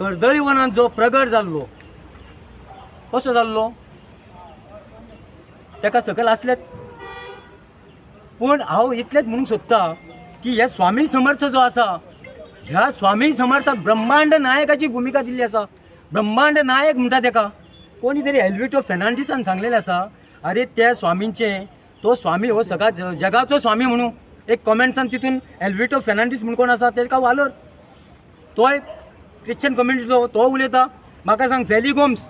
कर्दळीवनात जो प्रगट जाल्लो कसो जाल्लो ताका सकल आसलेत, पूण हांव इतलेंच म्हणूंक सोदता की हे स्वामी समर्थ जो आसा ह्या स्वामी समर्थाक ब्रह्मांड नायकाची भुमिका दिल्ली आसा. ब्रह्मांड नायक म्हणटा ताका कोणी तरी एल्विटो फेर्नांडीसान सांगलेलें आसा, अरे त्या स्वामींचे तो स्वामी हो सगळ्या जगाचो स्वामी म्हणून. एक कॉमेंट्सान तितून एल्विटो फेर्नांडीस म्हणून कोण आसा तेका वालोर तोय क्रिश्चन कम्युनिटीचो तो उलयता. म्हाका सांग फॅली गोम्स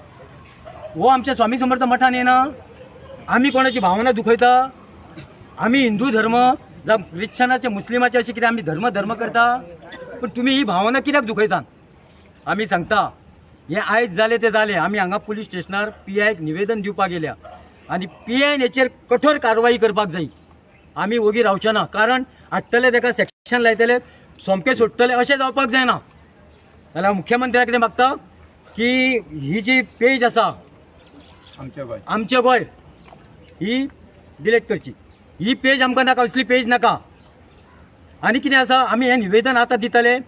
हो आमच्या स्वामी समर्थ मठान येना. आमी कोणाची भावना दुखयता? आमी हिंदू धर्म जावं क्रिश्चनाचे मुस्लिमाचे अशें कितें आमी धर्म करता, पण तुमी ही भावना कित्याक दुखयता? आमी सांगता हे आयज जालें तें जालें. आमी हांगा पुलीस स्टेशनार PIक निवेदन दिवपाक गेल्या आनी PIन हेचेर कठोर कारवाई करपाक जाय. आमी वोगी रावचे ना, कारण हाडटले ताका सेक्शन लायतले सोमके सोडटले अशें जावपाक जायना. जाल्यार मुख्यमंत्र्या कडेन मागता की ही जी पेज आसा आमचें गोंय ही डिलीट करची. ही पेज आमकां नाका, असली पेज नाका. आनी कितें आसा आमी हें निवेदन आतां दितले,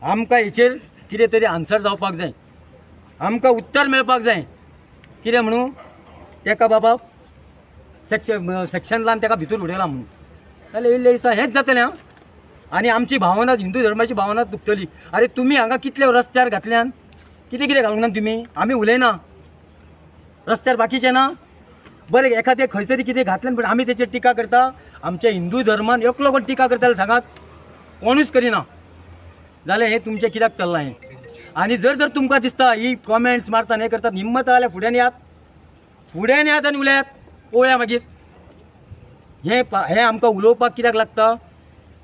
आमकां हेचेर कितें तरी आन्सर जावपाक जाय, आमकां उत्तर मेळपाक जाय. कितें म्हणून ताका बाबा सेक्शन लावन ताका भितर उडयला म्हणून. जाल्यार इल्ले दिसा हेंच जातलें आं. आनी आमची भावना हिंदू धर्माची भावना दुखतली. अरे तुमी हांगा कितले रस्त्यार घातल्यान कितें कितें घालूंक ना तुमी? आमी उलयना रस्त्यार बाकीचे ना बरें एखादें खंय तरी कितें घातलें, पण आमी तेचेर टिका करता. आमच्या हिंदू धर्मान एकलो कोण टिका करता जाल्यार सांगात, कोणूच करिना. जाल्यार हें तुमचें कित्याक चल्लां हें? आनी जर तुमकां दिसता ही कॉमेंट्स मारतात हें करतात, हिम्मत जाल्यार फुड्यान येयात आनी उलयात, पळोवया मागीर. हें आमकां उलोवपाक कित्याक लागता?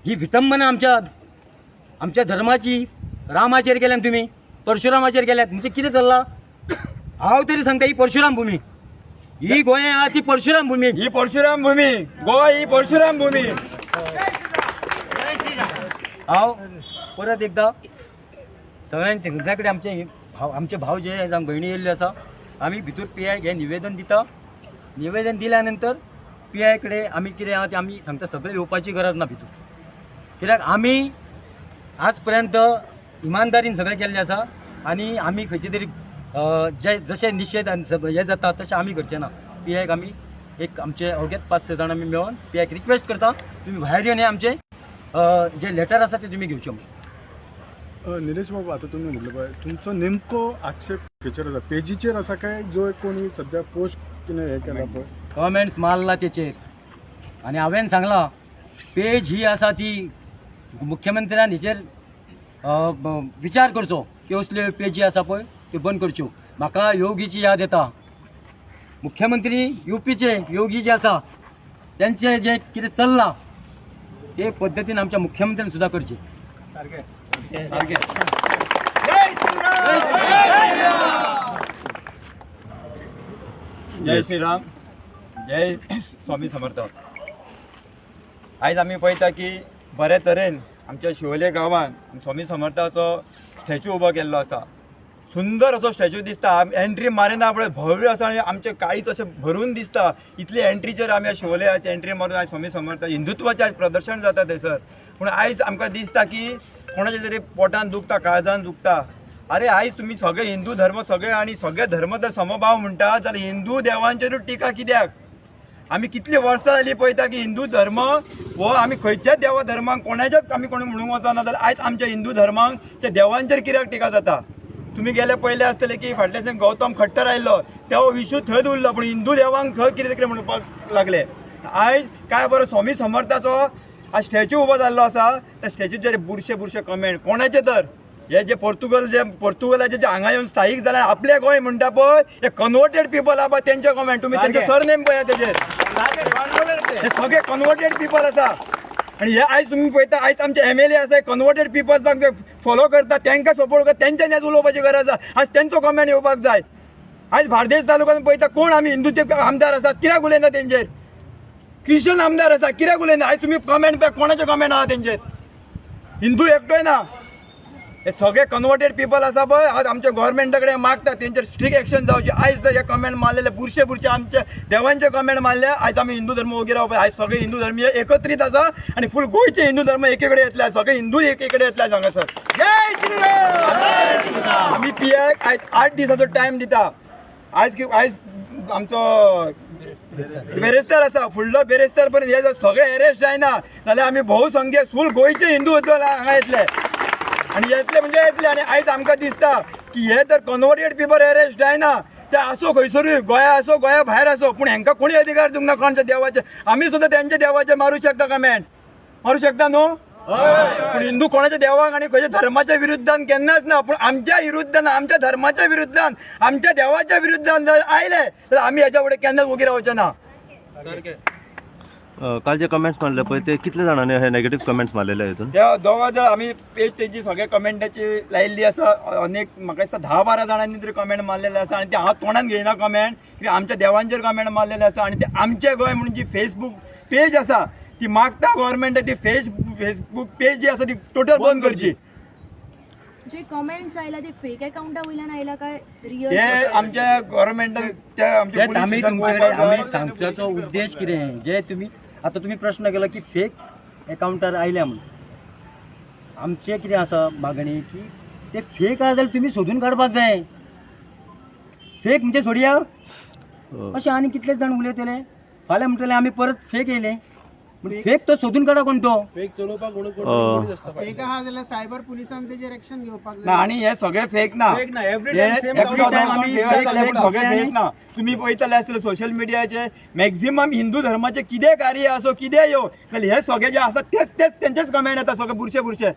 ही विटंबना आमच्या धर्माची. रामाचेर गेल्यात तुमी, परशुरामाचेर गेल्यात, म्हणजे कितें चल्लां? हांव तरी सांगता ही परशुराम भूमी, ही गोंय आहा ती परशुराम भूमी, ही परशुराम भूमी, गोवा ही परशुराम भूमी. हांव परत एकदा सगळ्या कडेन आमचे भाव जे जावं भयणी येयल्ले आसा, आमी भितर PIक हें निवेदन दिता. निवेदन दिल्या नंतर PI कडेन आमी कितें आहा तें आमी सांगता. सगळे येवपाची गरज ना भितर, कित्याक आमी आज पर्यंत इमानदारीन सगळें केल्लें आसा. आनी आमी खंयचे तरी जशें निशेध हें जाता तशें आमी करचें ना. PIक आमी एक आमचे अवघेच 5-6 जाण आमी मेळोन PIक रिक्वेस्ट करता, तुमी भायर येवन हें आमचे जे लेटर आसा ते तुमी घेवचें म्हणून. निलेश बाबा, आता तुम्ही म्हटलं पळय तुमचो नेमको आक्षेप खंयचेर आसा? पेजीचेर आसा काय जो कोणी सध्या पोस्ट कितें हें केला पळय कॉमेंट्स मारला तेचेर? आनी हांवें सांगलां पेज ही आसा ती मुख्यमंत्र्यान हेचेर विचार करचो की असल्यो पेजी आसा पळय त्यो बंद करच्यो. म्हाका योगीची याद येता. मुख्यमंत्री UPचे योगी जे आसा त्यांचे जे कितें चल्लां ते पद्दतीन आमच्या मुख्यमंत्र्यान सुद्दां करचें. जय श्रीराम, जय स्वामी समर्थ. आयज आमी पळयता की बरे तरेन आमच्या शिवोले गांवांत स्वामी समर्थाचो स्टॅच्यू उबो केल्लो आसा. सुंदर असो स्टॅच्यू दिसता. एंट्री मारिना पळय भव्य असो आनी आमचे काळीच अशें भरून दिसता. इतली एंट्रीचेर आमी शिवोलेची एंट्री मारून आयज स्वामी समर्थ हिंदुत्वाचें आयज प्रदर्शन जाता थंयसर. पूण आयज आमकां दिसता की कोणाच्या तरी पोटान दुखता, काळजान दुखता. अरे आयज तुमी सगळे हिंदू धर्म सगळे आनी सगळे धर्म जर समभाव म्हणटा जाल्यार हिंदू देवांचेरूच टिका कित्याक? आमी कितलीं वर्सां जालीं पळयता की हिंदू धर्म हो आमी खंयच्याच देवा धर्मांक कोणाच्याच आमी कोणी म्हणूंक वचना, जाल्यार आयज आमच्या हिंदू धर्मांक त्या देवांचेर कित्याक टिका जाता? तुमी गेले पयले आसतले की फाटल्या दिसांनी गौतम खट्टर आयिल्लो तेव्हा विशू थंयच उरलो, पूण हिंदू देवांक थंय कितें कितें म्हणपाक लागले. आयज काय बरो स्वामी समर्थाचो आज स्टॅच्यू उबो जाल्लो आसा. त्या स्टॅच्यूचेर बुरशे कमेंट कोणाचे तर हे जे पोर्तुगालाचे जे हांगा येवन स्थायीक जाल्यार आपले गोंय म्हणटा पळय हे कन्वर्टेड पीपल आहा पळय तेंचे कमेंट तुमी तेंचे सरनेम पळया तेजेर. हे सगळे कन्वर्टेड पीपल आसा. आनी हे आयज तुमी पळयता आयज आमचे MLA आसा कन्वर्टेड पीपल्सांक फॉलो करता, तांकां सपोर्ट करता, तेंच्यानी आज उलोवपाची गरज आसा. आज तेंचो कमेंट येवपाक जाय. आयज बार्देस तालुक्यान पळयता कोण आमी हिंदूचे आमदार आसात कित्याक उलयना तेंचेर? ख्रिश्चन आमदार आसा कित्याक उलयना? आयज तुमी कमेंट पळय कोणाचे कमेंट आहा तेंचेर? हिंदू एकटोय ना. हे सगळे कन्वर्टेड पीपल आसा पळय आज आमच्या गव्हर्मेंटा कडेन मागता तेंचेर स्ट्रिक्ट एक्शन जावची. आयज जर हे कमेंट मारलेले बुरशे आमचे देवांचे कमेंट मारले आयज आमी हिंदू धर्म ओगी रावपा. आयज सगळे हिंदू धर्मीय एकत्रीत आसा आनी फूल गोंयचे हिंदू धर्म एके कडेन येतले. सगळे हिंदू एके कडेन येतले हांगासर. जय श्रीराम. CPI आयज 8 दिसाचो टायम दिता. आयज आमचो बेरेस्तार आसा, फुडलो बेरेस्तार पर्यंत हे जर सगळे अरेस्ट जायना जाल्यार आमी भोवसंख्य फूल गोंयचे हिंदू हांगा येतले आनी येतले म्हणजे येतले. आनी आयज आमकां दिसता की हे जर कन्वर्टेड पीपल अरेस्ट जायना ते असो खंयसरूय गोंया असो गोंया भायर असो, पूण हांकां कोणी अधिकार दिवंक ना कोणच्या देवाचे. आमी सुद्दां त्यांच्या देवाचे मारू शकता कमेंट मारू शकता न्हू. पण हिंदू कोणाच्या देवाक आणि खंयच्या धर्माच्या विरुद्धान केन्नाच ना. पण आमच्या विरुद्धान, आमच्या धर्माच्या विरुद्धान, आमच्या देवाच्या विरुद्धान जर आयले तर आम्ही ह्याच्या फुडें केन्नाच उगी रावचे ना. काल जे कमेंट्स मारले पळय ते कितले जाणांनी हे नेगेटिव्ह कमेंट्स मारलेले हितून? त्या जवळ जवळ आम्ही पेज तेजी सगळे कमेंटाची लायिल्ली आसा. अनेक म्हाका दिसता 10-12 जाणांनी तरी कमेंट मारलेले आसा आनी ते हांव तोंडान घेयना कमेंट, की आमच्या देवांचेर कमेंट मारलेले आसा. आणि ते आमचे गोंय म्हणून जी फेसबुक पेज आसा ती मागता गव्हर्नमेंट ती फेसबुक पेज जी आसा ती टोटल बंद करची. जे कमेंट्स आयला ते फेक अकाउंटा वयल्यान आयला काय हे रियल? आमच्या गव्हर्नमेंटान तेच आम्ही तुमच्याकडे आम्ही सांगच्याचो उद्देश कितें जे तुम्ही आता तुम्ही प्रश्न केला की फेक अकाउंटार आयल्या म्हणून आमचे कितें आसा मागणी की ते फेक आसा जाल्यार तुम्ही सोदून काडपाक जाय. फेक म्हणजे सोडया अशें आनी कितलेच जाण उलयतले. फाल्यां म्हणटले आमी परत फेक येयले. फेक तो सोदून काडा कोण तो. फेक आहा जाल्यार सायबर पुलिसान तेजेर एक्शन घेवपाक ना. आणि हे सगळे फेक ना. फेक ना, every हे time same every account time आम्ही आम्ही fake fake fake पण सगळे fake फेक ना. तुम्ही पळयतले आसतले सोशल मिडियाचे मॅक्झिमम हिंदू धर्माचे कितें कार्य असो कितें येवं जाल्यार हे सगळे जे आसा तेच तेंचेच कमेंट येता सगळे बुरशे.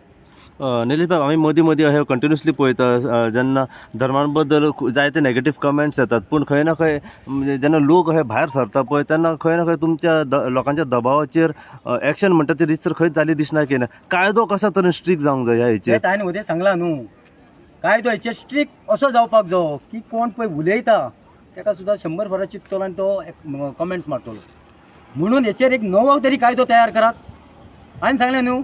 निलेश भाई आम्ही मदीं हे कंटिन्युअसली पळयता जेन्ना धर्मा बद्दल जायते नेगेटिव्ह कमेंट्स येतात, पूण खंय ना खंय म्हणजे जेन्ना लोक हे भायर सरता पळय तेन्ना खंय ना खंय तुमच्या लोकांच्या दबावाचेर एक्शन म्हणटा ती रितसर खंयच जाली दिसना की ना. कायदो कशा तरेन स्ट्रिक्ट जावंक जाय ह्या हेचेर? हांवें उदय सांगला न्हू कायदो हेचेर स्ट्रिक्ट असो जावपाक जायो की कोण पळय उलयता ताका सुद्दां 100 फरां चिंततलो आनी तो कमेंट्स मारतलो. म्हणून हेचेर एक नवो तरी कायदो तयार करात. हांवें सांगलें न्हू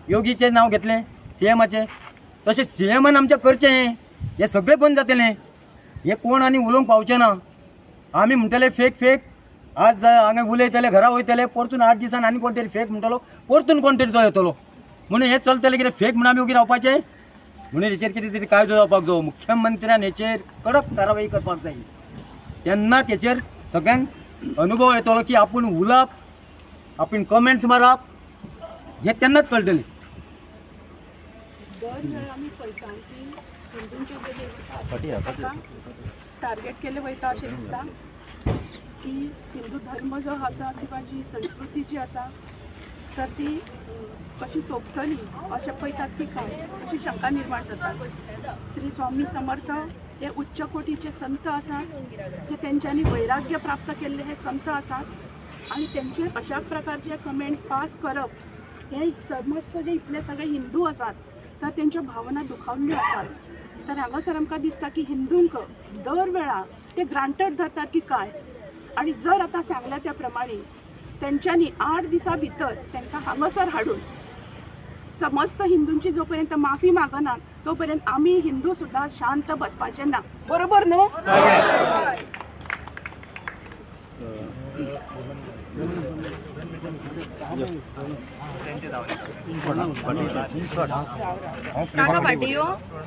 योगीचें नांव घेतलें CMाचें, तशें CMन आमचें करचें. हे सगळें बंद जातलें. हे कोण आनी उलोवंक पावचें ना. आमी म्हणटले फेक आज हांगा उलयतले घरा वयतले परतून 8 दिसान आनी कोण तरी फेक म्हणटलो परतून कोण तरी तो येतलो. म्हणून हे चलतलें कितें फेक म्हणून आमी उगी रावपाचें. म्हणून हेचेर कितें तरी कायदो जावपाक जायो. मुख्यमंत्र्यान हेचेर कडक कारवाई करपाक जाय. तेन्ना तेचेर सगळ्यांक अनुभव येतलो की आपूण उलोवप आपूण कमेंट्स मारप हे तेन्नाच कळटलें. दर वेळ आमी पळयता की हिंदूंचे जे देवता आसा ताका टार्गेट केले वयता अशें दिसता की हिंदू धर्म जो आसा किंवा जी संस्कृती जी आसा तर ती कशी सोंपतली अशें पळयतात की काय अशी शंका निर्माण जाता. श्री स्वामी समर्थ हे उच्च कोटीचे संत आसात. हे तेंच्यांनी वैराग्य प्राप्त केल्ले हे संत आसात आणि त्यांचे अशा प्रकारचे कमेंट्स पास करप हे समस्त जे इतले सगळे हिंदू आसात तर त्यांच्या भावना दुखावल्यो आसात. तर हांगासर आमकां दिसता की हिंदूंक दर वेळा ते ग्रांटेड धरतात की काय. आणि जर आता सांगल्या त्या प्रमाणे तेंच्यांनी 8 दिसा भितर तांकां हांगासर हाडून समस्त हिंदूंची जोपर्यंत माफी मागना तोपर्यंत आमी हिंदू सुद्धा शांत बसपाचे ना. बरोबर न्हू?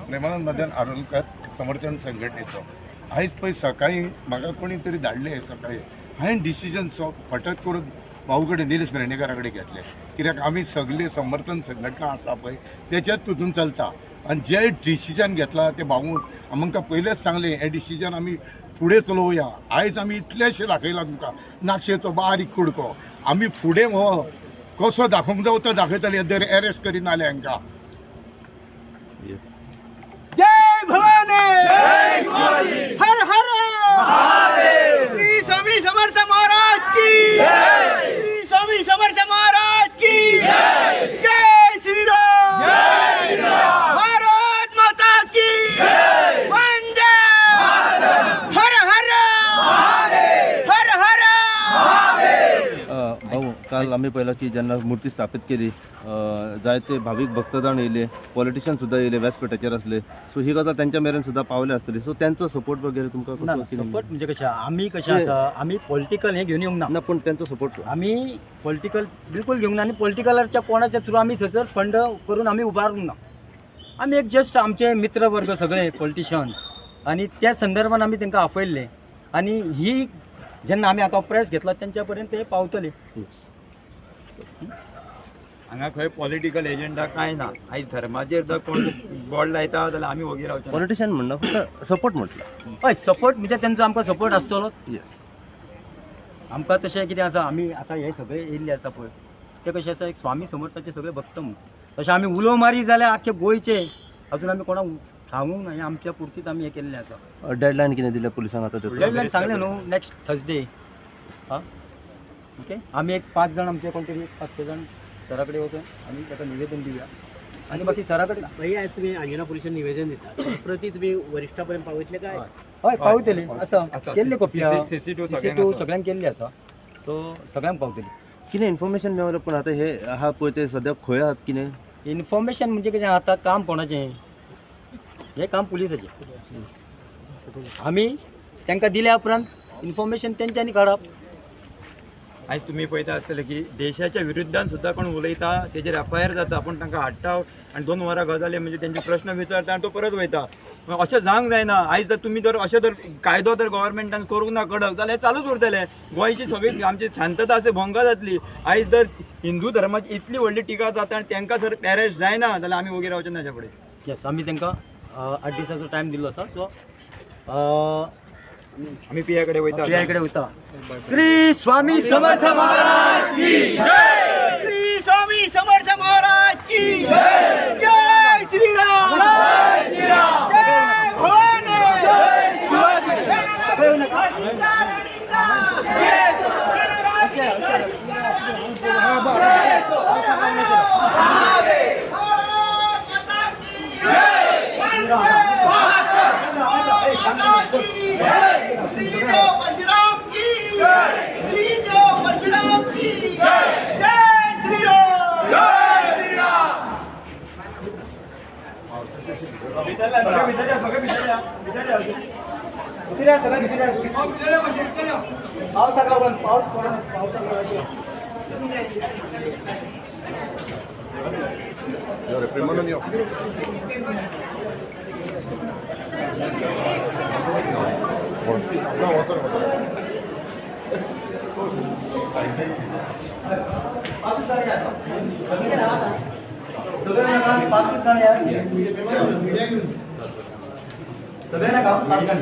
प्रेमानंद मदन आरोलकर समर्थन संघटनेचो आयज पळय सकाळी म्हाका कोणी तरी धाडले सकाळी हांवें डिसिजन फटत करून भाऊ कडेन निलेश भेंडेकारा कडेन घेतले. कित्याक आमी सगळे समर्थन संघटना आसा पळय तेच्याच तुतून चलता आनी जे डिसिजन घेतला ते भाऊ आमकां पयलेच सांगलें हें डिसिजन आमी फुडें चलोवया. आयज आमी इतलेशे दाखयला तुमकां नाक्षेचो बारीक कुडको आमी फुडें हो कसो दाखोवंक जावो तो दाखयतले जर अरेस्ट करीन जाल्यार हांकां. जय भवानी हर हर श्री स्वामी समर्थ महाराज की श्री स्वामी समर्थ महाराज की जय श्री राम भारत माता की वंदे हर हर हर हर. भाऊ काल आम्ही पहिला की ज्यांना मूर्ती स्थापित केली जायते भाविक भक्तजण येयले, पॉलिटिशियन सुद्धा येयले, व्यासपीठाचेर असले. सो ही गजाल त्यांच्या मेरेन सुद्धा पावले असतली. सो त्यांचो सपोर्ट वगैरे तुमकां सपोर्ट म्हणजे कशें आमी कशें आसा आमी पॉलिटिकल हे घेवन येवंक ना. पण त्यांचो सपोर्ट आमी पॉलिटिकल बिलकुल घेवंक ना. आनी पॉलिटिकलच्या कोणाच्या थ्रू आमी थंयसर फंड करून आमी उबारूंक ना. आमी एक जस्ट आमचे मित्र वर्ग सगळे पॉलिटिशियन आणि त्या संदर्भात आमी तांकां आपयल्ले आणि ही जेन्ना आमी आतां प्रेस घेतला तेंच्या पर्यंत ते पावतले. हांगा खंय पॉलिटिकल एजेंडा कांय ना. आयज धर्माचेर जर कोण बोर्ड लायता जाल्यार आमी वगीर रावचे ना. पॉलिटिशियन म्हणणं फक्त सपोर्ट म्हटलं. हय सपोर्ट म्हणजे तेंचो आमकां सपोर्ट आसतलो. येस. आमकां तशें कितें आसा आमी आतां हे सगळे येयल्ले आसा पळय ते कशें आसा एक स्वामी समर्थाचे सगळे भक्त म्हणून तशें आमी उलो मारी जाल्यार आख्खे गोंयचे अजून आमी कोणाक सांगूंक ना. हें आमच्या पुरतीत आमी हें केल्लें आसा. डेडलायन कितें दिल्या पुलिसांक आतां ते डेडलायन सांगलें न्हू नेक्स्ट थर्सडे. हां ओके आमी एक 5 जाण आमचे कोण तरी 5-6 जाण सरा कडेन वचून आमी ताका निवेदन दिवया आणि बाकी सरा कडेन भाई आज तुम्ही अंजना पोलिसांना निवेदन देता प्रति तुम्ही वरिष्ठापर्यंत पावतले काय हय पावतली आसा आसा. केल्ली कॉपी CC2 सगळ्यांक केल्ली आसा सो सगळ्यांक पावतली. कितें इन्फॉर्मेशन मेळ्ळें पूण आतां हे आहा पळय ते सद्याक खंय आहात कितें इन्फॉर्मेशन म्हणजे कितें आतां काम कोणाचें हें काम पुलिसाचें. आमी तांकां दिल्या उपरांत इन्फॉर्मेशन तेंच्यांनी काडप. आयज तुम्ही पळयता आसतले की देशाच्या विरुद्धान सुद्धा कोण उलयता तेजेर FIR जाता आपूण तांकां हाडटा आनी 2 वरां गजाली म्हणजे तेंचे प्रश्न विचारता आनी तो परत वयता. अशें जावंक जायना. आयज जर तुमी जर अशें जर कायदो जर गव्हर्मेंटान करूंक ना कडक जाल्यार हें चालूच उरतलें. गोंयची सगळी आमची शांतता आसा भंग जातली. आयज जर हिंदू धर्माची इतली व्हडली टिका जाता आनी तांकां जर पॅरेस्ट जायना जाल्यार आमी वगीर रावचे ना हेच्या फुडें. येस आमी तांकां 8 दिसाचो टायम दिल्लो आसा. सो आमी PI कडेन वयता. PI कडेन वयता. श्री स्वामी समर्थ महाराज की जय. श्री स्वामी समर्थ महाराज की जय. जय श्रीराम. जय श्रीराम. जय भवानी. जय प्रेमानंद यो. सगळ्यांना काम 5 जण